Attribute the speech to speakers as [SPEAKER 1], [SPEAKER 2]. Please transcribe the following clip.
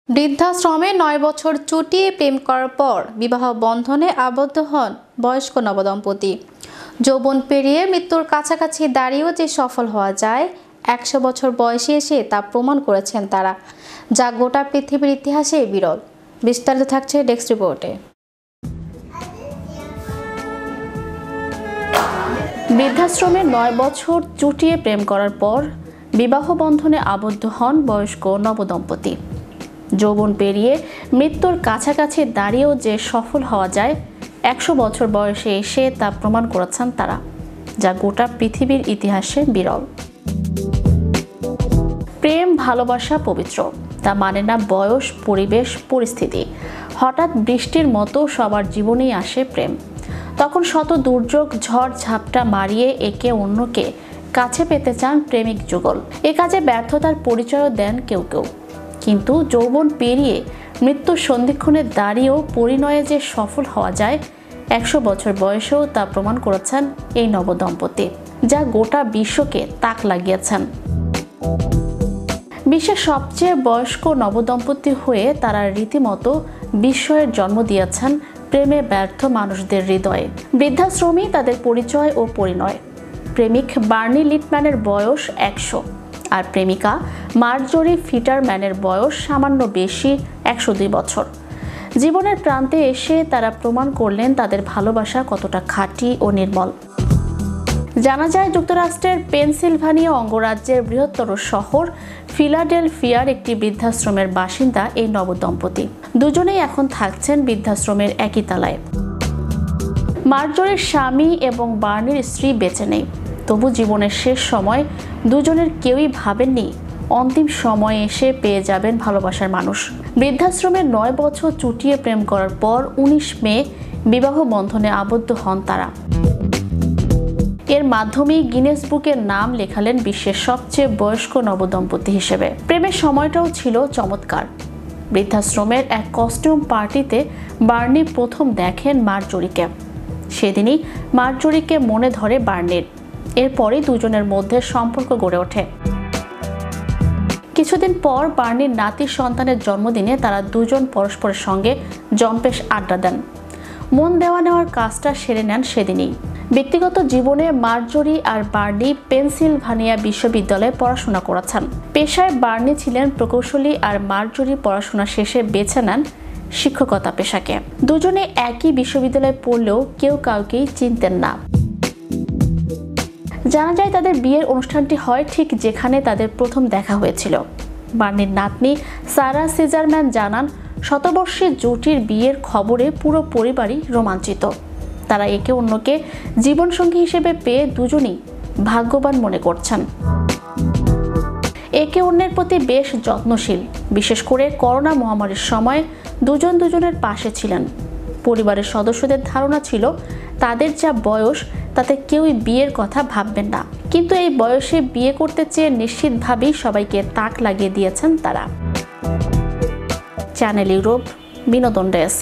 [SPEAKER 1] বৃদ্ধাশ্রমে ৯ বছর চুটিয়ে প্রেম করার পর বিবাহ বন্ধনে আবদ্ধ হন বয়স্ক নবদম্পতি। যৌবন পেরিয়ে মৃত্যুর কাছাকাছি দাঁড়িয়েও যে সফল হওয়া যায়, ১০০ বছর বয়সে এসে তা প্রমাণ করেছেন তারা, যা গোটা পৃথিবীর ইতিহাসে বিরল। বিস্তারিত থাকছে ডেস্ক রিপোর্টে। বৃদ্ধাশ্রমে ৯ বছর চুটিয়ে প্রেম করার পর বিবাহ বন্ধনে আবদ্ধ হন বয়স্ক নবদম্পতি। যৌবন পেরিয়ে মৃত্যুর কাছাকাছি দাঁড়িয়েও যে সফল হওয়া যায়, ১০০ বছর বয়সে এসে তা প্রমাণ করেছেন তারা, যা গোটা পৃথিবীর ইতিহাসে বিরল। প্রেম ভালোবাসা পবিত্র, তা মানে না বয়স, পরিবেশ, পরিস্থিতি। হঠাৎ বৃষ্টির মতো সবার জীবনেই আসে প্রেম। তখন শত দুর্যোগ, ঝড় ঝাপটা মারিয়ে একে অন্যকে কাছে পেতে চান প্রেমিক যুগল। এ কাজে ব্যর্থতার পরিচয়ও দেন কেউ কেউ। কিন্তু যৌবন পেরিয়ে মৃত্যুর সন্ধিক্ষণে দাঁড়িয়েও পরিণয়ে যে সফল হওয়া যায়, ১০০ বছর বয়সেও তা প্রমাণ করেছেন এই নবদম্পতি, যা গোটা বিশ্বকে তাক লাগিয়েছেন। বিশ্বের সবচেয়ে বয়স্ক নবদম্পতি হয়ে তারা রীতিমতো বিস্ময়ের জন্ম দিয়েছেন প্রেমে ব্যর্থ মানুষদের হৃদয়ে। বৃদ্ধাশ্রমেই তাদের পরিচয় ও পরিণয়। প্রেমিক বার্নি লিটম্যানের বয়স ১০০, আর প্রেমিকা মার্জরি ফিটারম্যানের বয়স সামান্য বেশি, ১০২ বছর। জীবনের প্রান্তে এসে তারা প্রমাণ করলেন তাদের ভালোবাসা কতটা খাঁটি ও নির্মল। জানা যায়, যুক্তরাষ্ট্রের পেনসিলভানিয়া অঙ্গরাজ্যের বৃহত্তর শহর ফিলাডেলফিয়ার একটি বৃদ্ধাশ্রমের বাসিন্দা এই নবদম্পতি। দুজনেই এখন থাকছেন বৃদ্ধাশ্রমের একই তলায়। মার্জরির স্বামী এবং বার্নির স্ত্রী বেঁচে নেই, তবু জীবনের শেষ সময় দুজনের কেউই ভাবেননি অন্তিম সময়ে এসে পেয়ে যাবেন ভালোবাসার মানুষ। বৃদ্ধাশ্রমে ৯ বছর চুটিয়ে প্রেম করার পর ১৯ মে বিবাহ বন্ধনে আবদ্ধ হন তারা। এর মাধ্যমেই গিনেস বুকের নাম লেখালেন বিশ্বের সবচেয়ে বয়স্ক নবদম্পতি হিসেবে। প্রেমের সময়টাও ছিল চমৎকার। বৃদ্ধাশ্রমের এক কস্টিউম পার্টিতে বার্নি প্রথম দেখেন মার্জরিকে। সেদিনই মার্জরিকে মনে ধরে বার্নির। এরপরই দুজনের মধ্যে সম্পর্ক গড়ে ওঠে। কিছুদিন পর বার্নির নাতির সন্তানের জন্মদিনে তারা দুজন পরস্পরের সঙ্গে জম্পেশ আড্ডা দেন। মন দেওয়া নেওয়ার কাজটা সেরে নেন সেদিনই। ব্যক্তিগত জীবনে মার্জরি আর বার্নি পেনসিলভানিয়া বিশ্ববিদ্যালয়ে পড়াশোনা করেছেন। পেশায় বার্নি ছিলেন প্রকৌশলী আর মার্জরি পড়াশোনা শেষে বেছে নেন শিক্ষকতা পেশাকে। দুজনে একই বিশ্ববিদ্যালয়ে পড়লেও কেউ কাউকেই চিনতেন না। জানা যায়, তাদের বিয়ের অনুষ্ঠানটি হয় ঠিক যেখানে তাদের প্রথম দেখা হয়েছিল। বার্নির নাতনি সারা সিজারম্যান জানান, শতবর্ষী জুটির বিয়ের খবরে পুরো পরিবারই রোমাঞ্চিত। তারা একে অন্যকে জীবনসঙ্গী হিসেবে পেয়ে দুজনই ভাগ্যবান মনে করছেন। একে অন্যের প্রতি বেশ যত্নশীল, বিশেষ করে করোনা মহামারীর সময় দুজন দুজনের পাশে ছিলেন। পরিবারের সদস্যদের ধারণা ছিল তাদের যা বয়স তাতে কেউই বিয়ের কথা ভাববেন না, কিন্তু এই বয়সে বিয়ে করতে চেয়ে নিশ্চিতভাবেই সবাইকে তাক লাগিয়ে দিয়েছেন তারা। চ্যানেল ইউরোপ, বিনোদন ডেস্ক।